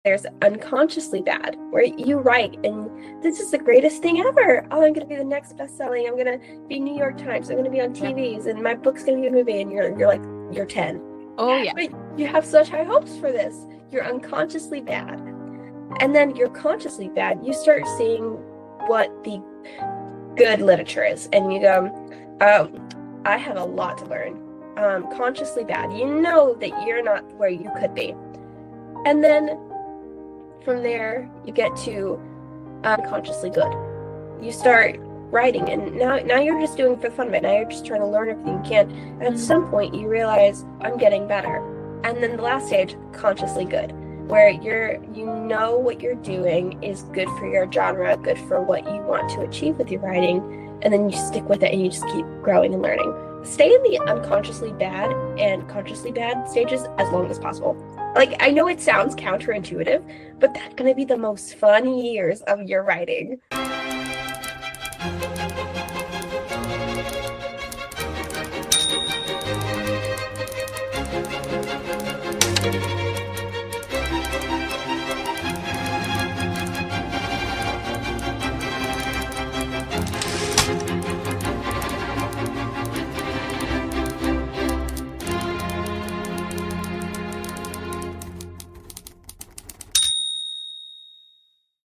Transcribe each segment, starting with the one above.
There's unconsciously bad, where you write and this is the greatest thing ever. Oh, I'm going to be the next best-selling. I'm going to be New York Times. I'm going to be on TVs, and my book's going to be a movie. And you're like, you're 10. Oh, yeah. But you have such high hopes for this. You're unconsciously bad. And then you're consciously bad. You start seeing what the good literature is. And you go, I have a lot to learn. Consciously bad. You know that you're not where you could be. And then from there, you get to unconsciously good. You start writing, and now you're just doing it for the fun of it. Now you're just trying to learn everything you can. And at some point, you realize, I'm getting better. And then the last stage, consciously good, where you know what you're doing is good for your genre, good for what you want to achieve with your writing, and then you stick with it and you just keep growing and learning. Stay in the unconsciously bad and consciously bad stages as long as possible. Like, I know it sounds counterintuitive, but that's going to be the most fun years of your writing.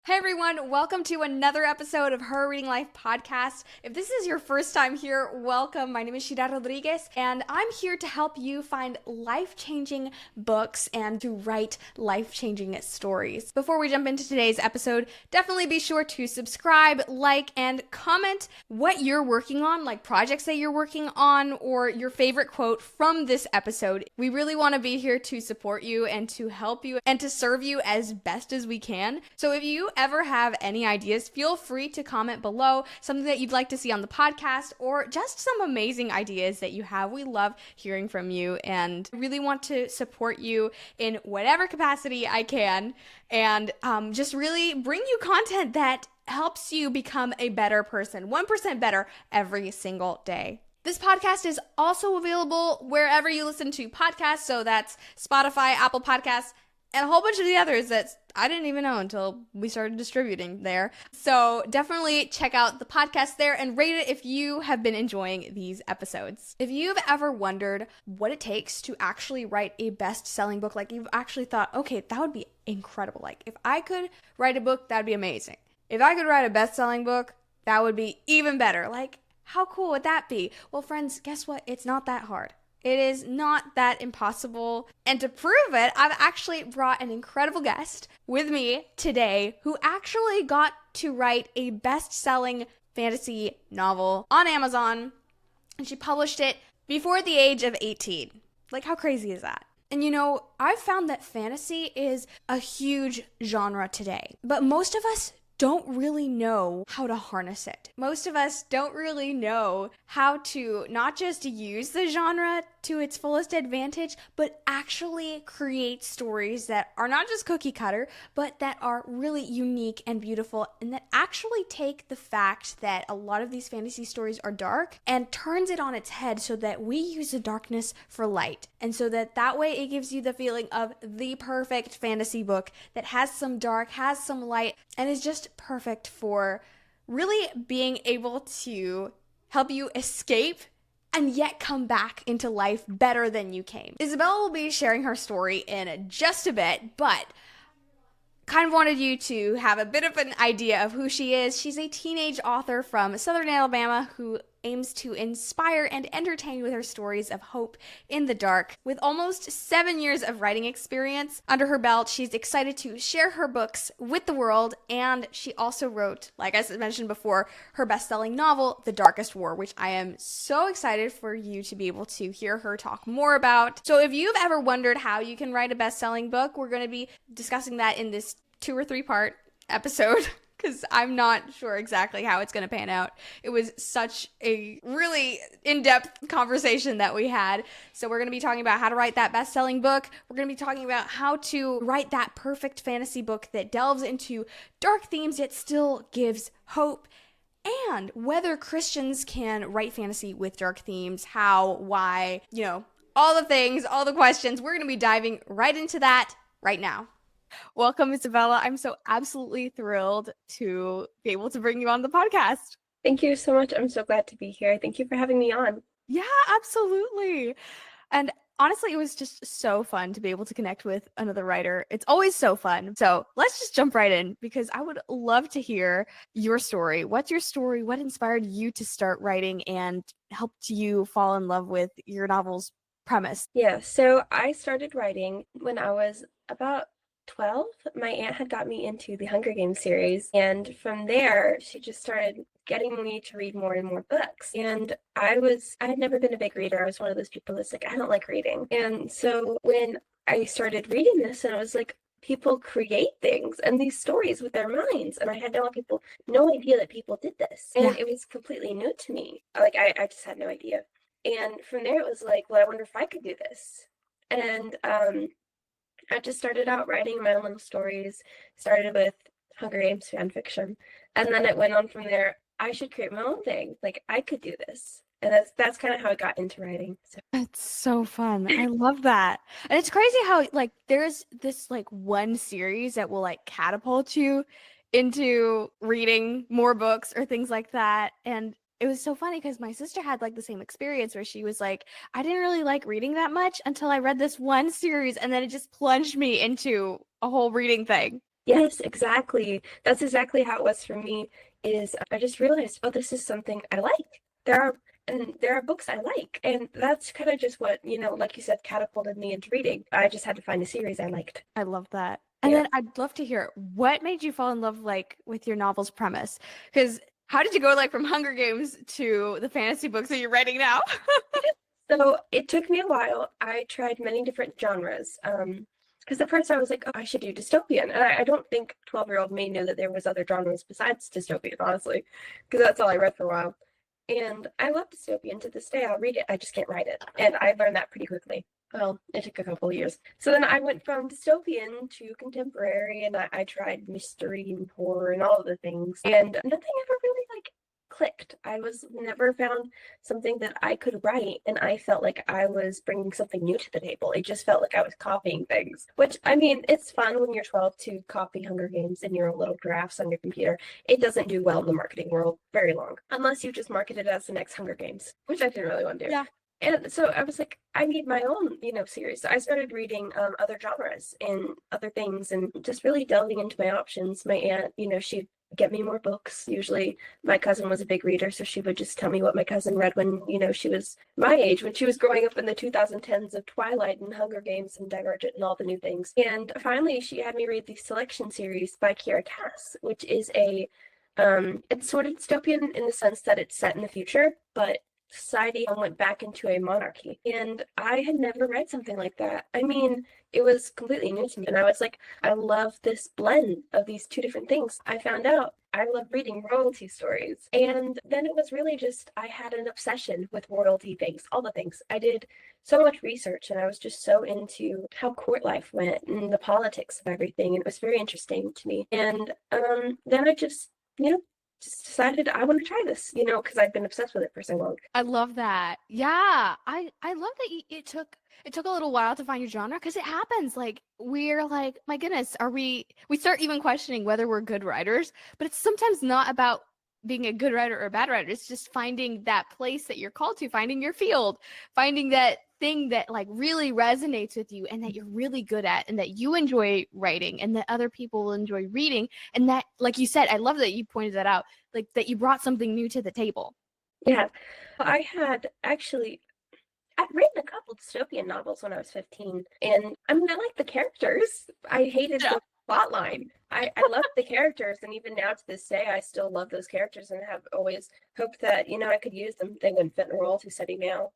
Hey everyone, welcome to another episode of Her Reading Life podcast. If this is your first time here, welcome. My name is Shida Rodriguez, and I'm here to help you find life-changing books and to write life-changing stories. Before we jump into today's episode, definitely be sure to subscribe, like, and comment what you're working on, like projects that you're working on, or your favorite quote from this episode. We really want to be here to support you and to help you and to serve you as best as we can. So if you ever have any ideas, feel free to comment below something that you'd like to see on the podcast or just some amazing ideas that you have. We love hearing from you and really want to support you in whatever capacity I can and just really bring you content that helps you become a better person, 1% better every single day. This podcast is also available wherever you listen to podcasts, so that's Spotify, Apple Podcasts, and a whole bunch of the others that I didn't even know until we started distributing there. So definitely check out the podcast there and rate it if you have been enjoying these episodes. If you've ever wondered what it takes to actually write a best-selling book, like you've actually thought, okay, that would be incredible. Like if I could write a book, that'd be amazing. If I could write a best-selling book, that would be even better. Like how cool would that be? Well, friends, guess what? It's not that hard. It is not that impossible. And to prove it, I've actually brought an incredible guest with me today who actually got to write a best-selling fantasy novel on Amazon. And she published it before the age of 18. Like, how crazy is that? And you know, I've found that fantasy is a huge genre today. But most of us don't really know how to harness it. Most of us don't really know how to not just use the genre to its fullest advantage, but actually create stories that are not just cookie cutter, but that are really unique and beautiful, and that actually take the fact that a lot of these fantasy stories are dark and turns it on its head so that we use the darkness for light. And so that way it gives you the feeling of the perfect fantasy book that has some dark, has some light, and is just perfect for really being able to help you escape and yet come back into life better than you came. Isabella will be sharing her story in just a bit, but kind of wanted you to have a bit of an idea of who she is. She's a teenage author from Southern Alabama who aims to inspire and entertain with her stories of hope in the dark. With almost 7 years of writing experience under her belt, she's excited to share her books with the world, and she also wrote, like I mentioned before, her best-selling novel, The Darkest War, which I am so excited for you to be able to hear her talk more about. So if you've ever wondered how you can write a best-selling book, we're going to be discussing that in this 2 or 3 part episode. Because I'm not sure exactly how it's going to pan out. It was such a really in-depth conversation that we had. So we're going to be talking about how to write that best-selling book. We're going to be talking about how to write that perfect fantasy book that delves into dark themes yet still gives hope. And whether Christians can write fantasy with dark themes, how, why, all the things, all the questions. We're going to be diving right into that right now. Welcome, Isabella. I'm so absolutely thrilled to be able to bring you on the podcast. Thank you so much. I'm so glad to be here. Thank you for having me on. Yeah, absolutely. And honestly, it was just so fun to be able to connect with another writer. It's always so fun. So let's just jump right in because I would love to hear your story. What's your story? What inspired you to start writing and helped you fall in love with your novel's premise? Yeah, so I started writing when I was about 12. My aunt had got me into the Hunger Games series, and from there, she just started getting me to read more and more books. And I had never been a big reader. I was one of those people that's like, I don't like reading. And so when I started reading this, and I was like, people create things and these stories with their minds. And I had no idea that people did this. And it was completely new to me. Like, I just had no idea. And from there, it was like, well, I wonder if I could do this. And I just started out writing my own little stories, started with Hunger Games fan fiction. And then it went on from there. I should create my own thing. Like, I could do this. And that's kind of how I got into writing. So. That's so fun. I love that. And it's crazy how like there's this like one series that will like catapult you into reading more books or things like that. And it was so funny because my sister had like the same experience where she was like, I didn't really like reading that much until I read this one series and then it just plunged me into a whole reading thing. Yes, exactly. That's exactly how it was for me, is I just realized, oh, this is something I like. There are books I like. And that's kind of just what, like you said, catapulted me into reading. I just had to find a series I liked. I love that. And Yeah. then I'd love to hear what made you fall in love like with your novel's premise? Because how did you go like from Hunger Games to the fantasy books that you're writing now? So it took me a while. I tried many different genres. Because at first I was like, oh, I should do dystopian. And I don't think 12-year-old me knew that there was other genres besides dystopian, honestly, because that's all I read for a while. And I love dystopian to this day. I'll read it. I just can't write it. And I learned that pretty quickly. Well, it took a couple of years. So then I went from dystopian to contemporary, and I tried mystery and horror and all of the things. And nothing ever really like clicked. I was never found something that I could write, and I felt like I was bringing something new to the table. It just felt like I was copying things, which, I mean, it's fun when you're 12 to copy Hunger Games in your own little drafts on your computer. It doesn't do well in the marketing world very long, unless you just market it as the next Hunger Games, which I didn't really want to do. Yeah. And so I was like, I need my own, series. So I started reading other genres and other things and just really delving into my options. My aunt, she'd get me more books. Usually my cousin was a big reader, so she would just tell me what my cousin read when, she was my age, when she was growing up in the 2010s of Twilight and Hunger Games and Divergent and all the new things. And finally, she had me read the Selection series by Kiera Cass, which is it's sort of dystopian in the sense that it's set in the future, but society went back into a monarchy. And I had never read something like that. I mean, it was completely new to me. And I was like, I love this blend of these two different things. I found out I love reading royalty stories. And then it was really just, I had an obsession with royalty things, all the things. I did so much research and I was just so into how court life went and the politics of everything. And it was very interesting to me. And then I just decided I want to try this, because I've been obsessed with it for so long. I love that. Yeah, I love that it took a little while to find your genre because it happens. Like we're like, my goodness, we start even questioning whether we're good writers, but it's sometimes not about being a good writer or a bad writer. It's just finding that place that you're called to, finding your field, finding that thing that like really resonates with you and that you're really good at and that you enjoy writing and that other people will enjoy reading. And that, like you said, I love that you pointed that out, like that you brought something new to the table. Yeah. I'd written a couple dystopian novels when I was 15. And I mean, I like the characters. I hated the plot line. I loved the characters, and even now to this day, I still love those characters and have always hoped that, I could use them. They wouldn't fit in a royalty setting now,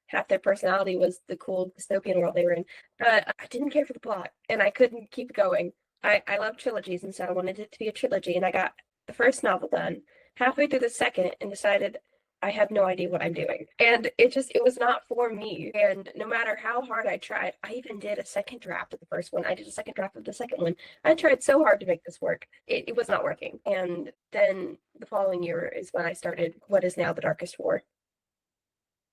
half their personality was the cool dystopian world they were in. But I didn't care for the plot, and I couldn't keep going. I love trilogies, and so I wanted it to be a trilogy, and I got the first novel done halfway through the second and decided I have no idea what I'm doing. And it was not for me. And no matter how hard I tried, I even did a second draft of the first one. I did a second draft of the second one. I tried so hard to make this work. It was not working. And then the following year is when I started what is now The Darkest War.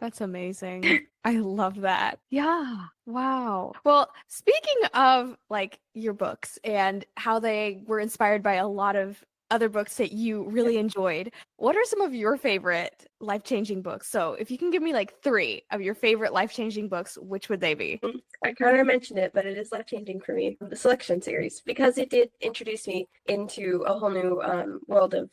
That's amazing. I love that. Yeah. Wow. Well, speaking of like your books and how they were inspired by a lot of other books that you really enjoyed, what are some of your favorite life-changing books? So, if you can give me like three of your favorite life-changing books, which would they be? I kind of mentioned it, but it is life-changing for me, the Selection series, because it did introduce me into a whole new world of,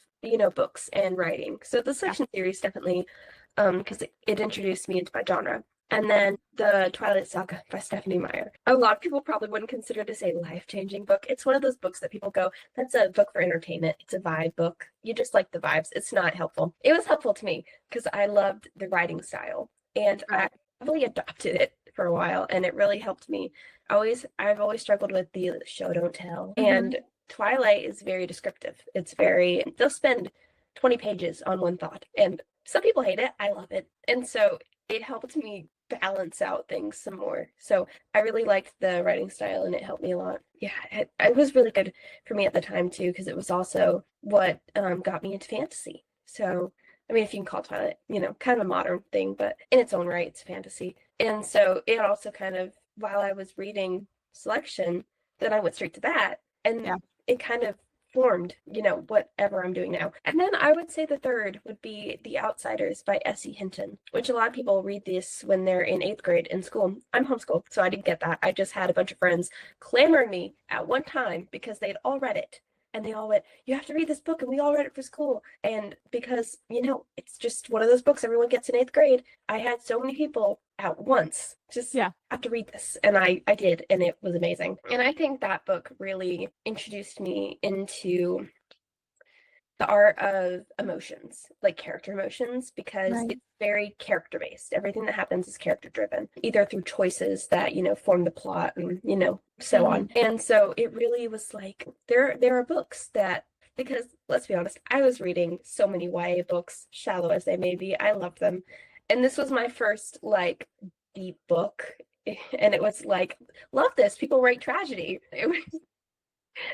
books and writing. So the Selection series definitely, because it introduced me into my genre. And then the Twilight Saga by Stephanie Meyer. A lot of people probably wouldn't consider this a life-changing book. It's one of those books that people go, that's a book for entertainment. It's a vibe book. You just like the vibes. It's not helpful. It was helpful to me because I loved the writing style. And I really adopted it for a while, and it really helped me. I've always struggled with the show don't tell. And Twilight is very descriptive. They'll spend 20 pages on one thought, and some people hate it. I love it. And so it helped me balance out things some more. So I really liked the writing style, and it helped me a lot. Yeah, it was really good for me at the time too, because it was also what got me into fantasy. So I mean, if you can call Twilight, kind of a modern thing, but in its own right, it's fantasy. And so it also kind of, while I was reading Selection, then I went straight to that, and it kind of formed, whatever I'm doing now. And then I would say the third would be The Outsiders by S.E. Hinton, which a lot of people read this when they're in 8th grade in school. I'm homeschooled, so I didn't get that. I just had a bunch of friends clamoring me at one time because they'd all read it. And they all went, you have to read this book, and we all read it for school. And because, it's just one of those books everyone gets in 8th grade, I had so many people at once just have to read this. And I did, and it was amazing. And I think that book really introduced me into the art of emotions, like character emotions, because it's very character based. Everything that happens is character driven, either through choices that, form the plot and, so on. And so it really was like, there are books that, because let's be honest, I was reading so many YA books, shallow as they may be. I loved them. And this was my first like deep book. And it was like, love this. People write tragedy. It was,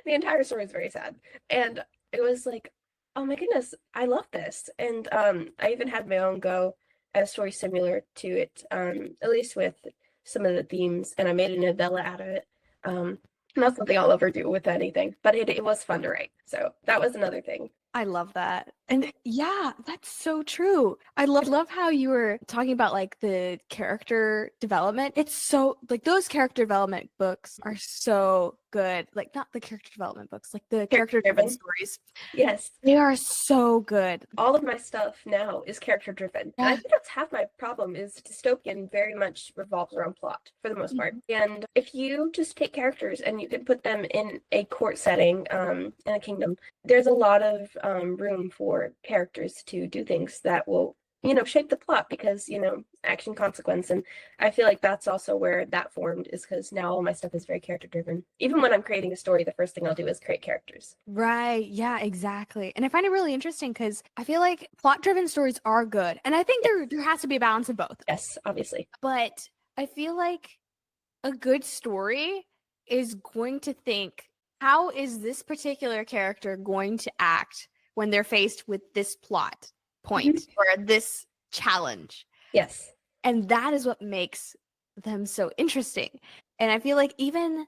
the entire story is very sad. And it was like, oh my goodness, I love this. And I even had my own go at a story similar to it, at least with some of the themes, and I made a novella out of it. Not something I'll ever do with anything, but it was fun to write. So that was another thing. I love that. And yeah, that's so true. I love how you were talking about like the character development. It's so like those character development books are so good. Like not the character development books, like the character driven stories. Yes. They are so good. All of my stuff now is character driven. And I think that's half my problem is dystopian very much revolves around plot for the most part. And if you just take characters and you can put them in a court setting, in a kingdom, there's a lot of room for characters to do things that will shape the plot because action consequence. And I feel like that's also where that formed, is because now all my stuff is very character driven. Even when I'm creating a story, the first thing I'll do is create characters. Right. Yeah, exactly. And I find it really interesting because I feel like plot driven stories are good, and I think there has to be a balance of both. Yes, obviously. But I feel like a good story is going to think, how is this particular character going to act when they're faced with this plot point or this challenge? Yes. And that is what makes them so interesting. And I feel like even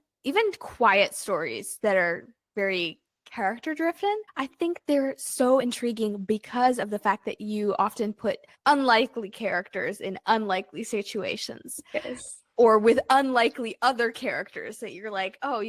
quiet stories that are very character driven, I think they're so intriguing because of the fact that you often put unlikely characters in unlikely situations. Yes. Or with unlikely other characters that you're like, oh,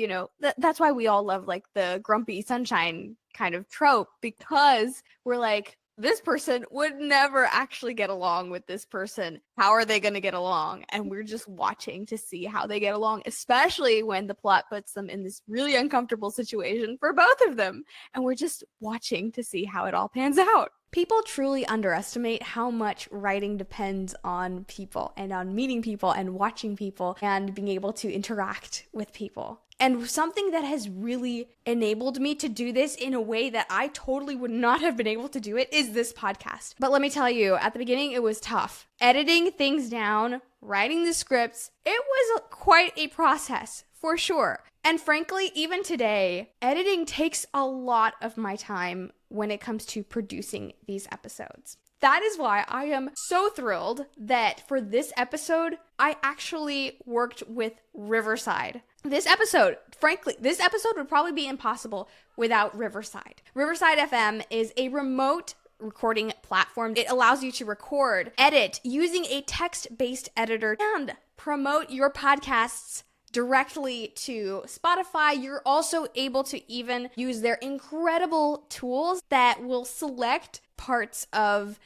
that's why we all love like the grumpy sunshine kind of trope, because we're like, this person would never actually get along with this person. How are they going to get along? And we're just watching to see how they get along, especially when the plot puts them in this really uncomfortable situation for both of them. And we're just watching to see how it all pans out. People truly underestimate how much writing depends on people and on meeting people and watching people and being able to interact with people. And something that has really enabled me to do this in a way that I totally would not have been able to do it is this podcast. But let me tell you, at the beginning, it was tough. Editing things down, writing the scripts, it was quite a process, for sure. And frankly, even today, editing takes a lot of my time when it comes to producing these episodes. That is why I am so thrilled that for this episode, I actually worked with Riverside. This episode, frankly, this episode would probably be impossible without Riverside. Riverside FM is a remote recording platform. It allows you to record, edit using a text-based editor, and promote your podcasts directly to Spotify. You're also able to even use their incredible tools that will select parts of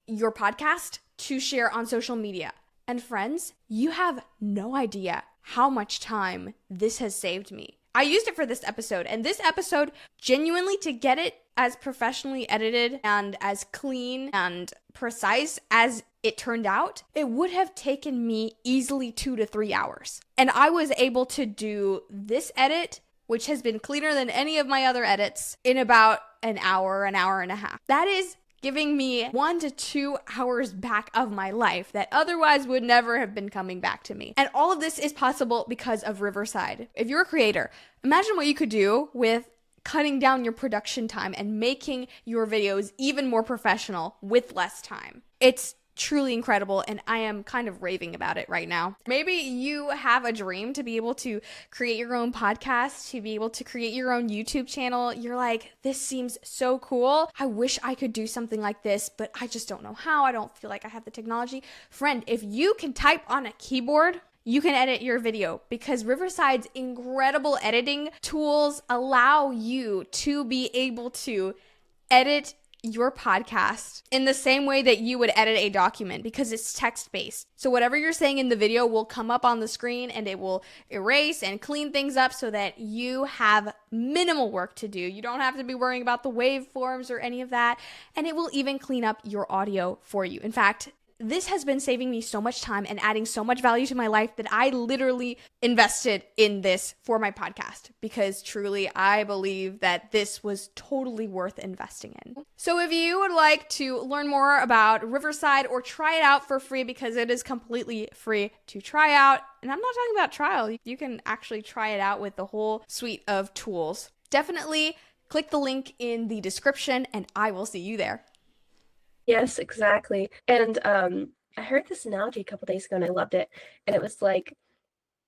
your podcast to share on social media. And friends, you have no idea how much time this has saved me. I used it for this episode, and this episode, genuinely, to get it as professionally edited and as clean and precise as it turned out, it would have taken me easily 2 to 3 hours. And I was able to do this edit, which has been cleaner than any of my other edits, in about an hour and a half. That is giving me 1 to 2 hours back of my life that otherwise would never have been coming back to me. And all of this is possible because of Riverside. If you're a creator, imagine what you could do with cutting down your production time and making your videos even more professional with less time. It's truly incredible, and I am kind of raving about it right now. Maybe you have a dream to be able to create your own podcast, to be able to create your own YouTube channel. You're like, this seems so cool. I wish I could do something like this, but I just don't know how. I don't feel like I have the technology. Friend, if you can type on a keyboard, you can edit your video, because Riverside's incredible editing tools allow you to be able to edit your podcast in the same way that you would edit a document, because it's text-based. So whatever you're saying in the video will come up on the screen, and it will erase and clean things up so that you have minimal work to do. You don't have to be worrying about the waveforms or any of that, and it will even clean up your audio for you. In fact, this has been saving me so much time and adding so much value to my life that I literally invested in this for my podcast, because truly I believe that this was totally worth investing in. So if you would like to learn more about Riverside or try it out for free, because it is completely free to try out, and I'm not talking about trial, you can actually try it out with the whole suite of tools. Definitely click the link in the description and I will see you there. Yes, exactly. And I heard this analogy a couple days ago and I loved it. And it was like,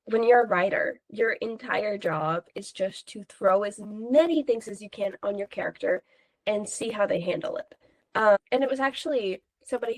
when you're a writer, your entire job is just to throw as many things as you can on your character and see how they handle it. And it was actually I want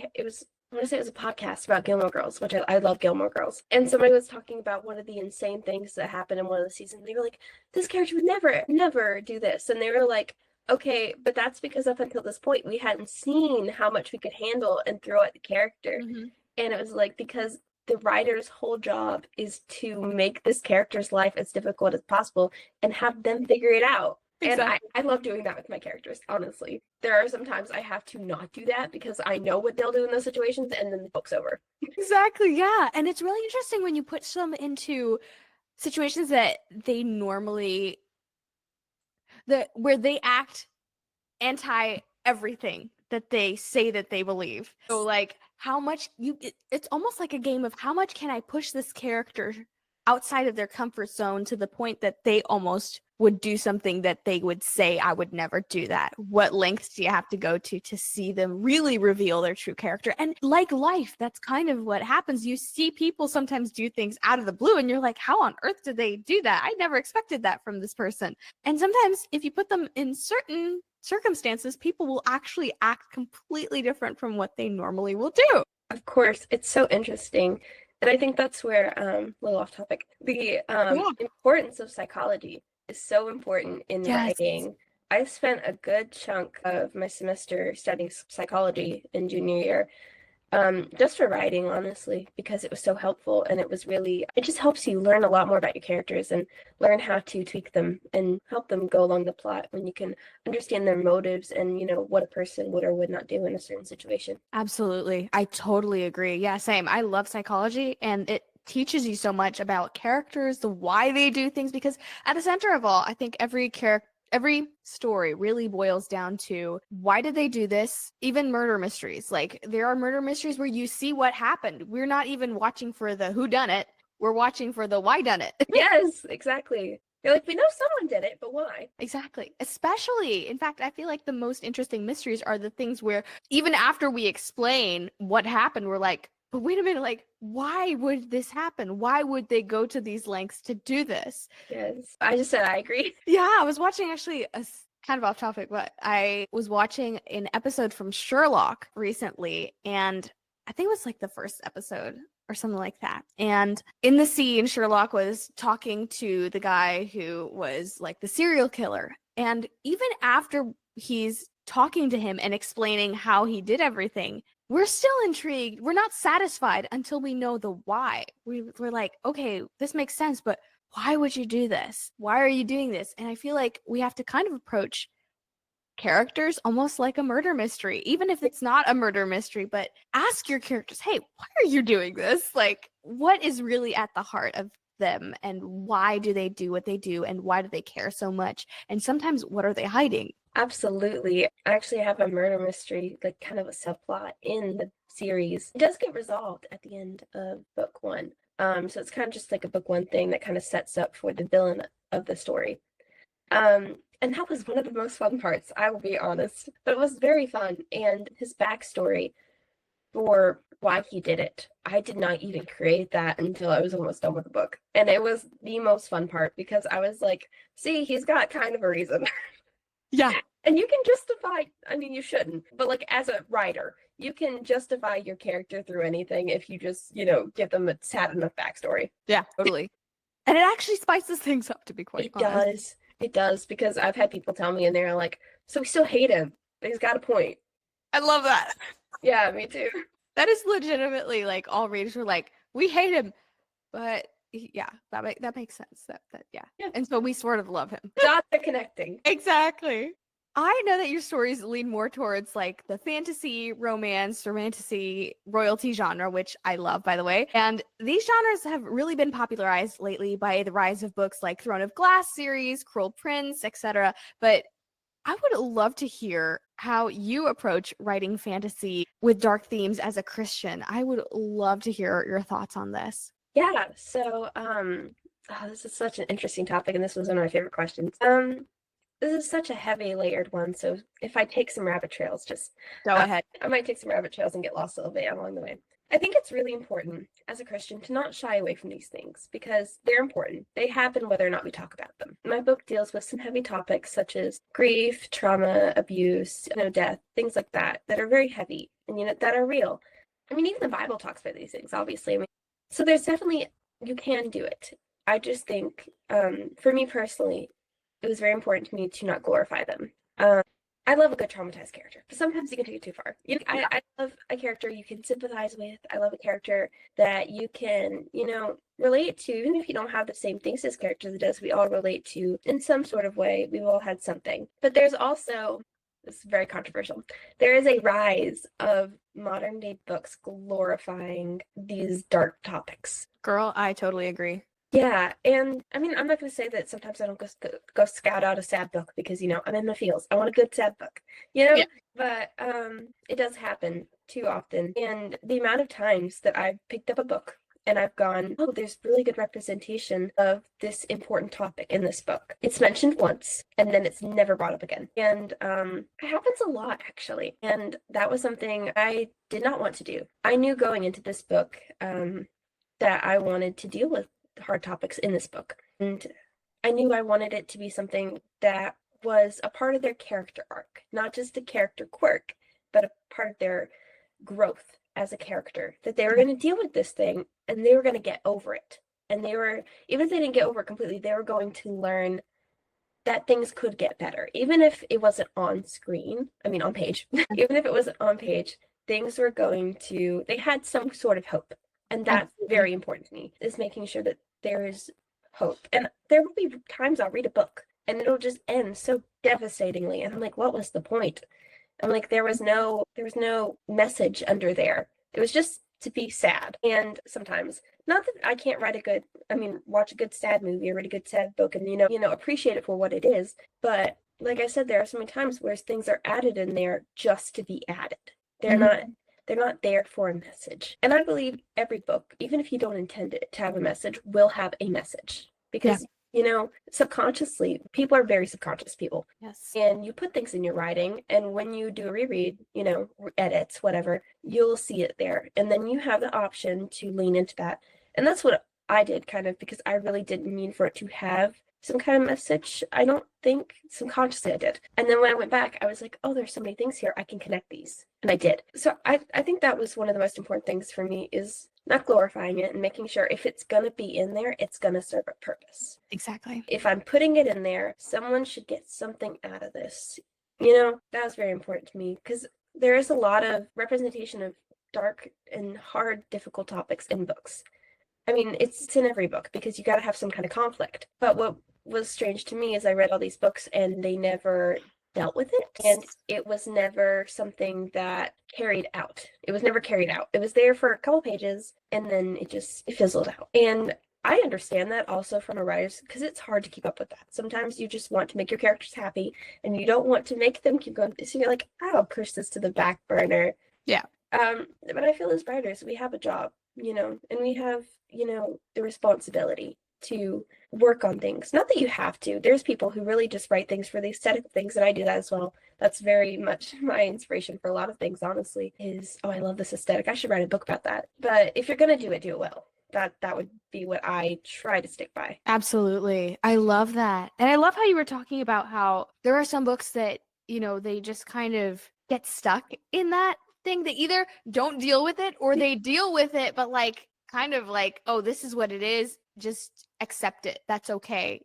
to say it was a podcast about Gilmore Girls, which I love Gilmore Girls. And somebody was talking about one of the insane things that happened in one of the seasons. They were like, this character would never do this. And they were like, okay, but that's because up until this point, we hadn't seen how much we could handle and throw at the character. Mm-hmm. And it was like, because the writer's whole job is to make this character's life as difficult as possible and have them figure it out. Exactly. And I love doing that with my characters, honestly. There are some times I have to not do that because I know what they'll do in those situations, and then the book's over. Exactly, yeah. And it's really interesting when you put them into situations that they normally where they act anti everything that they say that they believe. So like, how much it's almost like a game of how much can I push this character outside of their comfort zone to the point that they almost would do something that they would say, I would never do that. What lengths do you have to go to see them really reveal their true character? And like life, that's kind of what happens. You see people sometimes do things out of the blue and you're like, how on earth did they do that? I never expected that from this person. And sometimes if you put them in certain circumstances, people will actually act completely different from what they normally will do. Of course, it's so interesting. And I think that's where, a little off topic, the importance of psychology is so important in writing. I spent a good chunk of my semester studying psychology in junior year, just for writing, honestly, because it was so helpful, and it just helps you learn a lot more about your characters and learn how to tweak them and help them go along the plot when you can understand their motives and, what a person would or would not do in a certain situation. Absolutely. I totally agree. Yeah, same. I love psychology, and it teaches you so much about characters, the why they do things, because at the center of all, I think every story really boils down to why did they do this? Even murder mysteries. Like, there are murder mysteries where you see what happened. We're not even watching for the who done it. We're watching for the why done it. Yes, exactly. You're like, we know someone did it, but why? Exactly. Especially, in fact, I feel like the most interesting mysteries are the things where even after we explain what happened, we're like, but wait a minute, like, why would this happen? Why would they go to these lengths to do this? Yes. I just said I agree. Yeah, I was watching actually kind of off topic, but I was watching an episode from Sherlock recently, and I think it was like the first episode or something like that. And in the scene, Sherlock was talking to the guy who was like the serial killer. And even after he's talking to him and explaining how he did everything, we're still intrigued. We're not satisfied until we know the why. We're like, okay, this makes sense, but why would you do this? Why are you doing this? And I feel like we have to kind of approach characters almost like a murder mystery, even if it's not a murder mystery, but ask your characters, hey, why are you doing this? Like, what is really at the heart of them, and why do they do what they do, and why do they care so much? And sometimes, what are they hiding? Absolutely. I actually have a murder mystery, like kind of a subplot in the series. It does get resolved at the end of book one. So it's kind of just like a book one thing that kind of sets up for the villain of the story. And that was one of the most fun parts, I will be honest. But it was very fun. And his backstory for why he did it, I did not even create that until I was almost done with the book. And it was the most fun part because I was like, see, he's got kind of a reason. Yeah. And you can justify, I mean, you shouldn't, but like as a writer, you can justify your character through anything if you just, give them a sad enough backstory. Yeah, totally. And it actually spices things up, to be quite It honest. does. It does, because I've had people tell me and they're like, so we still hate him, but he's got a point. I love that. Yeah, me too. That is legitimately like all readers were like, we hate him, but yeah, that makes sense. That yeah. And so we sort of love him. Dots are connecting. Exactly. I know that your stories lean more towards like the fantasy, romance, romantasy, royalty genre, which I love, by the way. And these genres have really been popularized lately by the rise of books like Throne of Glass series, Cruel Prince, etc. But I would love to hear how you approach writing fantasy with dark themes as a Christian. I would love to hear your thoughts on this. Yeah, so this is such an interesting topic, and this was one of my favorite questions. This is such a heavy layered one, so if I take some rabbit trails, just Go ahead. I might take some rabbit trails and get lost a little bit along the way. I think it's really important as a Christian to not shy away from these things because they're important. They happen whether or not we talk about them. My book deals with some heavy topics such as grief, trauma, abuse, death, things like that are very heavy and that are real. I mean, even the Bible talks about these things, obviously. I mean, so there's definitely, you can do it. I just think, for me personally, it was very important to me to not glorify them. I love a good traumatized character, but sometimes you can take it too far. I love a character you can sympathize with. I love a character that you can, relate to, even if you don't have the same things as characters does. We all relate to in some sort of way. We've all had something. But there's also, this is very controversial, there is a rise of modern day books glorifying these dark topics. Girl, I totally agree. Yeah, and I mean, I'm not going to say that sometimes I don't go scout out a sad book because, I'm in my feels. I want a good sad book, Yeah. But it does happen too often. And the amount of times that I've picked up a book and I've gone, oh, there's really good representation of this important topic in this book. It's mentioned once and then it's never brought up again. And it happens a lot, actually. And that was something I did not want to do. I knew going into this book that I wanted to deal with hard topics in this book, and I knew I wanted it to be something that was a part of their character arc, not just a character quirk, but a part of their growth as a character, that they were going to deal with this thing and they were going to get over it, and they were, even if they didn't get over it completely, they were going to learn that things could get better, even if it wasn't on screen, on page. Even if it wasn't on page, things were going to, they had some sort of hope. And that's very important to me, is making sure that there is hope. And there will be times I'll read a book and it'll just end so devastatingly. And I'm like, what was the point? I'm like, there was no message under there. It was just to be sad. And sometimes, not that I can't watch a good sad movie or read a good sad book and, appreciate it for what it is. But like I said, there are so many times where things are added in there just to be added. They're not there for a message. And I believe every book, even if you don't intend it to have a message, will have a message. Because subconsciously, people are very subconscious people. Yes. And you put things in your writing, and when you do a reread, edits, whatever, you'll see it there. And then you have the option to lean into that. And that's what I did, kind of, because I really didn't mean for it to have some kind of message. I don't think subconsciously I did. And then when I went back, I was like, oh, there's so many things here. I can connect these. And I did. So I think that was one of the most important things for me, is not glorifying it and making sure if it's going to be in there, it's going to serve a purpose. Exactly. If I'm putting it in there, someone should get something out of this. That was very important to me, because there is a lot of representation of dark and hard, difficult topics in books. I mean, it's in every book, because you got to have some kind of conflict. But what was strange to me is I read all these books and they never dealt with it, and it was never something that carried out. It was never carried out. It was there for a couple pages, and then it fizzled out. And I understand that also from a writer's, because it's hard to keep up with that. Sometimes you just want to make your characters happy, and you don't want to make them keep going. So you're like, I'll push this to the back burner. Yeah. But I feel as writers, we have a job, and we have, the responsibility to work on things. Not that you have to. There's people who really just write things for the aesthetic of things, and I do that as well. That's very much my inspiration for a lot of things, honestly, is, oh, I love this aesthetic. I should write a book about that. But if you're going to do it well. That would be what I try to stick by. Absolutely. I love that. And I love how you were talking about how there are some books that, they just kind of get stuck in that thing. They either don't deal with it or they deal with it, but kind of oh, this is what it is. Just accept it. That's okay.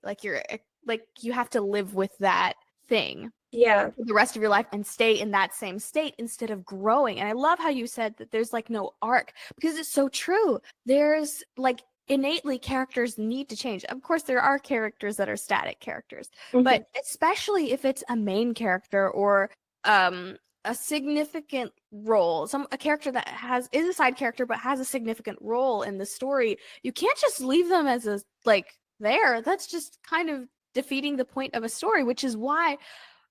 You have to live with that thing. Yeah. For the rest of your life and stay in that same state instead of growing. And I love how you said that there's no arc, because it's so true. There's innately characters need to change. Of course, there are characters that are static characters, but especially if it's a main character or a significant role, a character that is a side character but has a significant role in the story, you can't just leave them as there. That's just kind of defeating the point of a story, which is why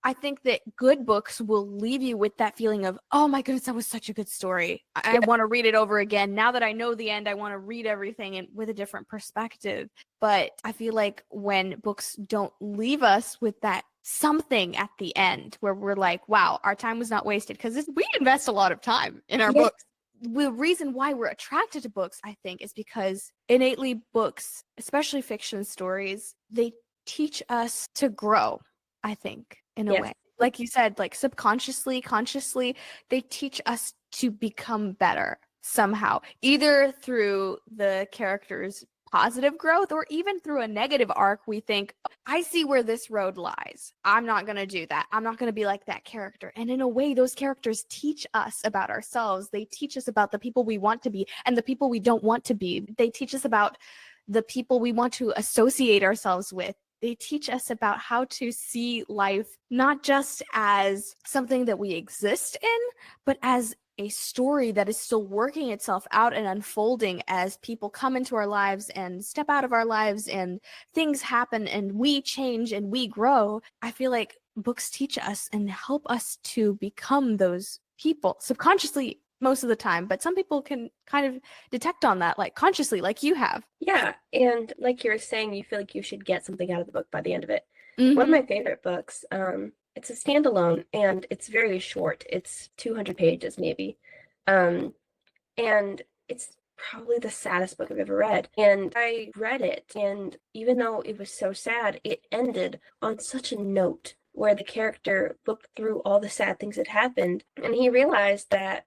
I think that good books will leave you with that feeling of, oh my goodness, that was such a good story. I want to read it over again. Now that I know the end, I want to read everything with a different perspective. But I feel like when books don't leave us with that something at the end where we're like, wow, our time was not wasted, because we invest a lot of time in our books. The reason why we're attracted to books, I think, is because innately books, especially fiction stories, they teach us to grow, I think. In a way, like you said, subconsciously, consciously, they teach us to become better somehow, either through the character's positive growth or even through a negative arc. We think, I see where this road lies. I'm not going to do that. I'm not going to be like that character. And in a way, those characters teach us about ourselves. They teach us about the people we want to be and the people we don't want to be. They teach us about the people we want to associate ourselves with. They teach us about how to see life not just as something that we exist in, but as a story that is still working itself out and unfolding as people come into our lives and step out of our lives and things happen and we change and we grow. I feel like books teach us and help us to become those people subconsciously most of the time, but some people can kind of detect on that, consciously, like you have. Yeah, and like you were saying, you feel like you should get something out of the book by the end of it. One of my favorite books, it's a standalone, and it's very short. It's 200 pages, maybe. And it's probably the saddest book I've ever read. And I read it, and even though it was so sad, it ended on such a note where the character looked through all the sad things that happened, and he realized that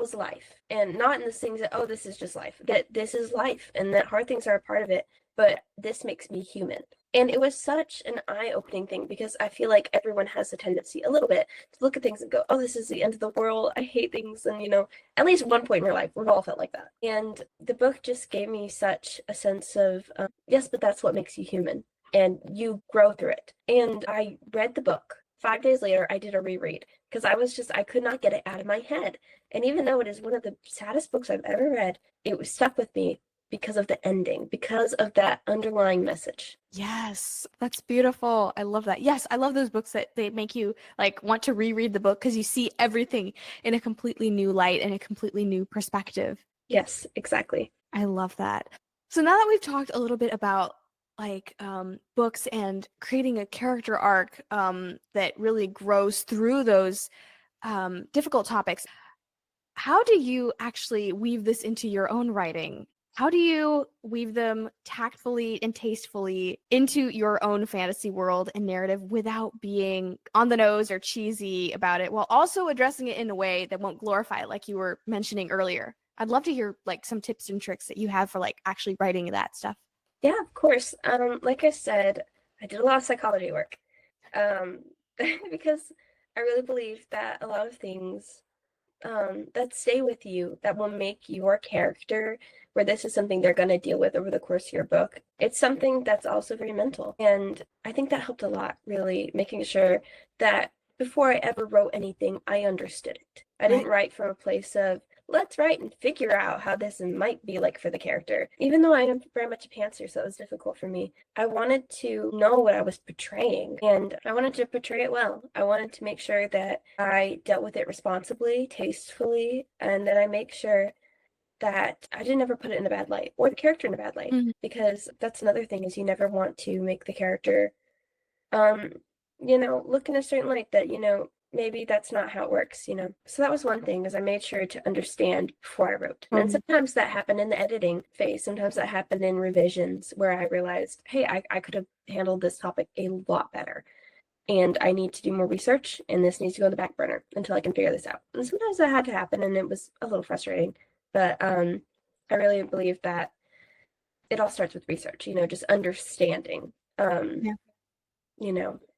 was life, and not in the things that, oh, this is just life, that this is life and that hard things are a part of it, but this makes me human. And it was such an eye-opening thing, because I feel like everyone has a tendency a little bit to look at things and go, oh, this is the end of the world, I hate things. And at least one point in your life, we've all felt like that. And the book just gave me such a sense of, yes, but that's what makes you human, and you grow through it. And I read the book. 5 days later, I did a reread, because I could not get it out of my head. And even though it is one of the saddest books I've ever read, it was stuck with me because of the ending, because of that underlying message. Yes, that's beautiful. I love that. Yes, I love those books that they make you want to reread the book, because you see everything in a completely new light and a completely new perspective. Yes, exactly. I love that. So now that we've talked a little bit about like books and creating a character arc that really grows through those difficult topics. How do you actually weave this into your own writing? How do you weave them tactfully and tastefully into your own fantasy world and narrative without being on the nose or cheesy about it, while also addressing it in a way that won't glorify it, like you were mentioning earlier? I'd love to hear like some tips and tricks that you have for like actually writing that stuff. Yeah, of course. Like I said, I did a lot of psychology work. Um, because I really believe that a lot of things that stay with you, that will make your character, where this is something they're going to deal with over the course of your book, it's something that's also very mental. And I think that helped a lot, really, making sure that before I ever wrote anything, I understood it. I didn't write from a place of, let's write and figure out how this might be like for the character. Even though I am very much a pantser, so it was difficult for me. I wanted to know what I was portraying, and I wanted to portray it well. I wanted to make sure that I dealt with it responsibly, tastefully, and that I make sure that I didn't ever put it in a bad light or the character in a bad light. Because that's another thing, is you never want to make the character look in a certain light that, maybe that's not how it works. So that was one thing, is I made sure to understand before I wrote. And sometimes that happened in the editing phase. Sometimes that happened in revisions, where I realized, hey, I could have handled this topic a lot better, and I need to do more research, and this needs to go on the back burner until I can figure this out. And sometimes that had to happen, and it was a little frustrating, but I really believe that it all starts with research, just understanding.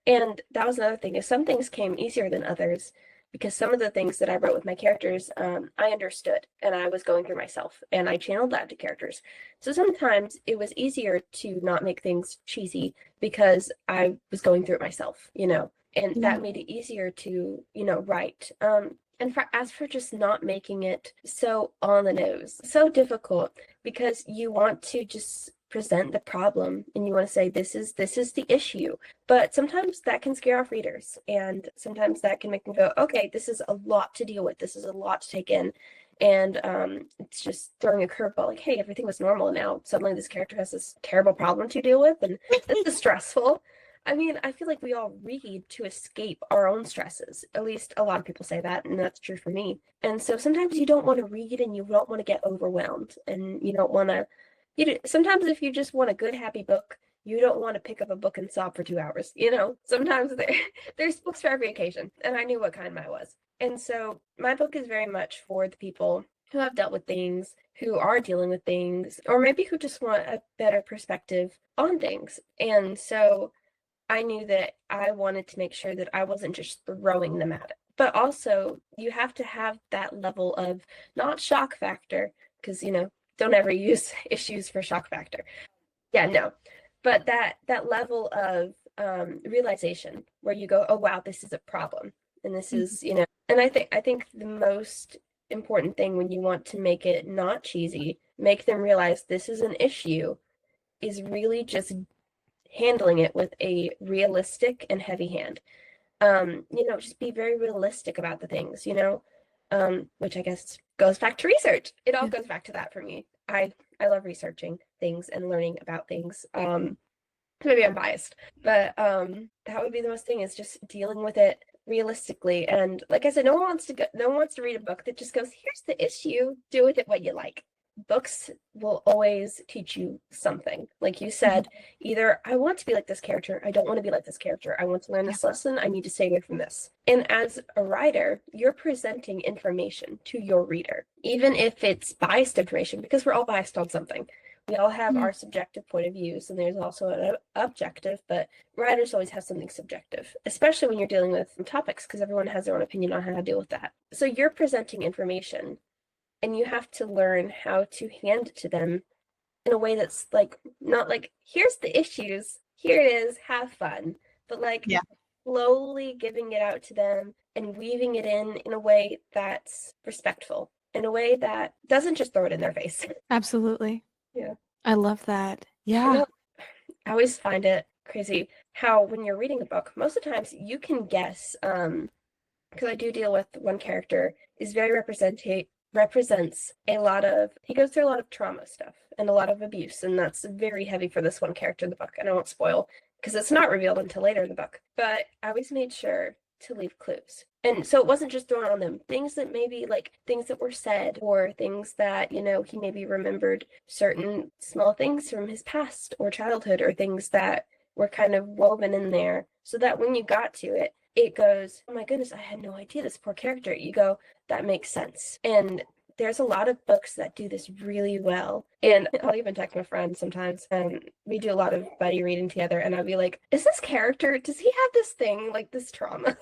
And that was another thing, is some things came easier than others, because some of the things that I wrote with my characters, I understood, and I was going through myself, and I channeled that to characters. So sometimes it was easier to not make things cheesy because I was going through it myself, and that made it easier to, write. And as for just not making it so on the nose, so difficult, because you want to just present the problem, and you want to say, this is the issue. But sometimes that can scare off readers, and sometimes that can make them go, okay, this is a lot to deal with, this is a lot to take in. And it's just throwing a curveball, like, hey, everything was normal, and now suddenly this character has this terrible problem to deal with, and this is stressful. I mean, I feel like we all read to escape our own stresses. At least a lot of people say that, and that's true for me. And so sometimes you don't want to read, and you don't want to get overwhelmed, and you don't want to, sometimes if you just want a good, happy book, you don't want to pick up a book and sob for 2 hours. Sometimes there's books for every occasion, and I knew what kind mine was. And so my book is very much for the people who have dealt with things, who are dealing with things, or maybe who just want a better perspective on things. And so I knew that I wanted to make sure that I wasn't just throwing them at it. But also, you have to have that level of, not shock factor, because, don't ever use issues for shock factor. Yeah, no. But that level of realization, where you go, oh, wow, this is a problem. And this is, and I think the most important thing, when you want to make it not cheesy, make them realize this is an issue, is really just handling it with a realistic and heavy hand. Just be very realistic about the things, which I guess goes back to research. It all goes back to that for me. I love researching things and learning about things. Maybe I'm biased, but that would be the most thing, is just dealing with it realistically. And like I said, no one wants to read a book that just goes, here's the issue, do with it what you like. Books will always teach you something. Like you said, either I want to be like this character, I don't want to be like this character, I want to learn this lesson, I need to stay away from this. And as a writer, you're presenting information to your reader, even if it's biased information, because we're all biased on something. We all have our subjective point of views, and there's also an objective, but writers always have something subjective, especially when you're dealing with topics, because everyone has their own opinion on how to deal with that. So you're presenting information, and you have to learn how to hand it to them in a way that's like, not like, here's the issues, here it is, have fun, but like slowly giving it out to them and weaving it in a way that's respectful, in a way that doesn't just throw it in their face. Absolutely. Yeah. I love that. Yeah. I always find it crazy how, when you're reading a book, most of the times you can guess, because I do deal with one character is very represents he goes through a lot of trauma stuff and a lot of abuse, and that's very heavy for this one character in the book. And I won't spoil because it's not revealed until later in the book. But I always made sure to leave clues. And so it wasn't just thrown on them. Things that maybe like things that were said or things that, he maybe remembered certain small things from his past or childhood or things that were kind of woven in there so that when you got to it, it goes, oh my goodness, I had no idea this poor character. You go, that makes sense. And there's a lot of books that do this really well. And I'll even text my friend sometimes, and we do a lot of buddy reading together, and I'll be like, is this character, does he have this thing, like this trauma? It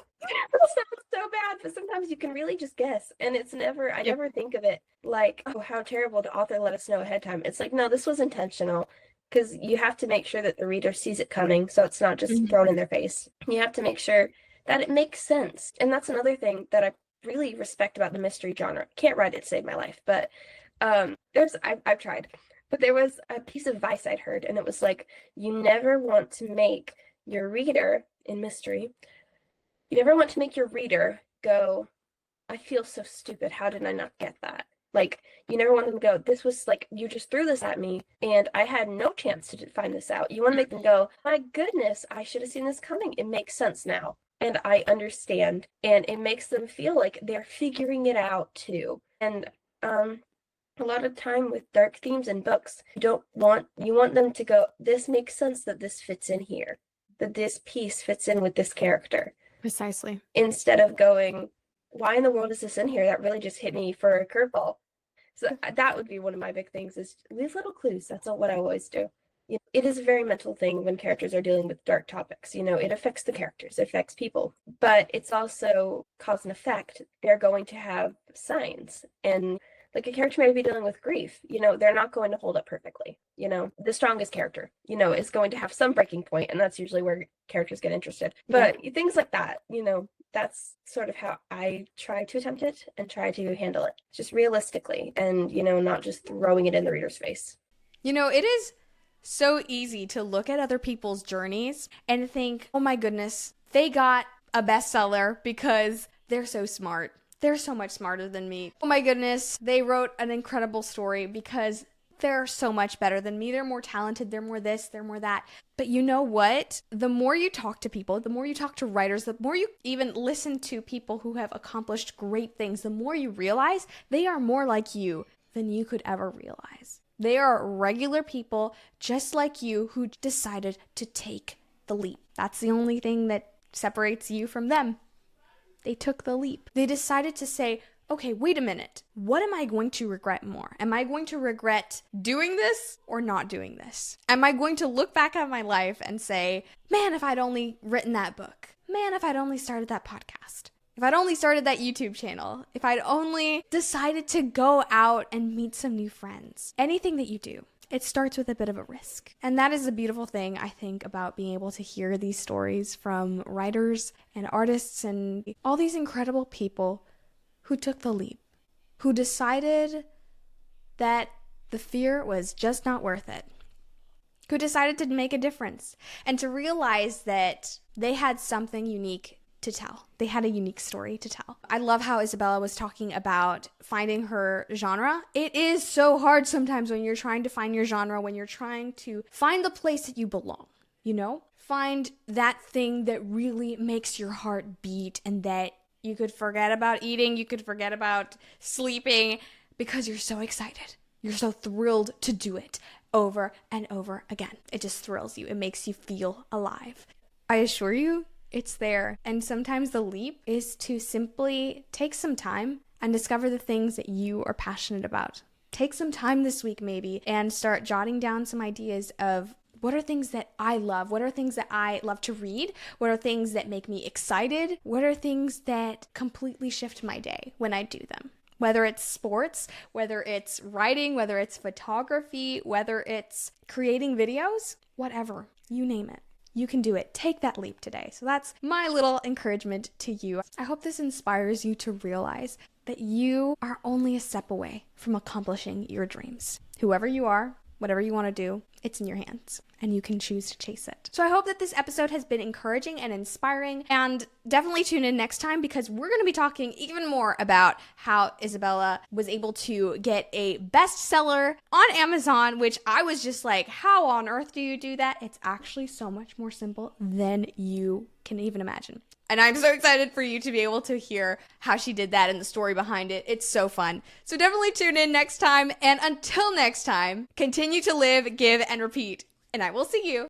sounds so bad, but sometimes you can really just guess. And it's never, I never think of it like, oh, how terrible, the author let us know ahead of time. It's like, no, this was intentional. Because you have to make sure that the reader sees it coming, so it's not just thrown in their face. You have to make sure that it makes sense. And that's another thing that I really respect about the mystery genre. Can't write it to save my life, but I've tried. But there was a piece of advice I'd heard, and it was like, you never want to make your reader in mystery, you never want to make your reader go, I feel so stupid. How did I not get that? Like, you never want them to go, this was like, you just threw this at me and I had no chance to find this out. You want to make them go, my goodness, I should have seen this coming. It makes sense now. And I understand. And it makes them feel like they're figuring it out too. And a lot of time with dark themes in books, you want them to go, this makes sense that this fits in here, that this piece fits in with this character. Precisely. Instead of going, why in the world is this in here? That really just hit me for a curveball. So that would be one of my big things, is these little clues. That's what I always do. It is a very mental thing when characters are dealing with dark topics. It affects the characters, it affects people, but it's also cause and effect. They're going to have signs, and like a character may be dealing with grief, they're not going to hold up perfectly. The strongest character, is going to have some breaking point, and that's usually where characters get interested. But things like that, that's sort of how I try to attempt it and try to handle it, just realistically, and not just throwing it in the reader's face. It is so easy to look at other people's journeys and think, oh my goodness, they got a bestseller because they're so smart. They're so much smarter than me. Oh my goodness, they wrote an incredible story because they're so much better than me. They're more talented. They're more this, they're more that. But you know what? The more you talk to people, the more you talk to writers, the more you even listen to people who have accomplished great things, the more you realize they are more like you than you could ever realize. They are regular people just like you who decided to take the leap. That's the only thing that separates you from them. They took the leap. They decided to say, okay, wait a minute. What am I going to regret more? Am I going to regret doing this or not doing this? Am I going to look back at my life and say, man, if I'd only written that book, man, if I'd only started that podcast, if I'd only started that YouTube channel, if I'd only decided to go out and meet some new friends, anything that you do, it starts with a bit of a risk. And that is the beautiful thing, I think, about being able to hear these stories from writers and artists and all these incredible people who took the leap, who decided that the fear was just not worth it, who decided to make a difference and to realize that they had something unique to tell. They had a unique story to tell. I love how Isabella was talking about finding her genre. It is so hard sometimes when you're trying to find your genre, when you're trying to find the place that you belong, Find that thing that really makes your heart beat and that you could forget about eating, you could forget about sleeping because you're so excited. You're so thrilled to do it over and over again. It just thrills you. It makes you feel alive. I assure you, it's there. And sometimes the leap is to simply take some time and discover the things that you are passionate about. Take some time this week maybe and start jotting down some ideas of what are things that I love? What are things that I love to read? What are things that make me excited? What are things that completely shift my day when I do them? Whether it's sports, whether it's writing, whether it's photography, whether it's creating videos, whatever, you name it. You can do it. Take that leap today. So that's my little encouragement to you. I hope this inspires you to realize that you are only a step away from accomplishing your dreams. Whoever you are, whatever you want to do, It's in your hands and you can choose to chase it. So I hope that this episode has been encouraging and inspiring, and definitely tune in next time because we're going to be talking even more about how Isabella was able to get a bestseller on Amazon, which I was just like, how on earth do you do that? It's actually so much more simple than you can even imagine. And I'm so excited for you to be able to hear how she did that and the story behind it. It's so fun. So definitely tune in next time. And until next time, continue to live, give, and repeat. And I will see you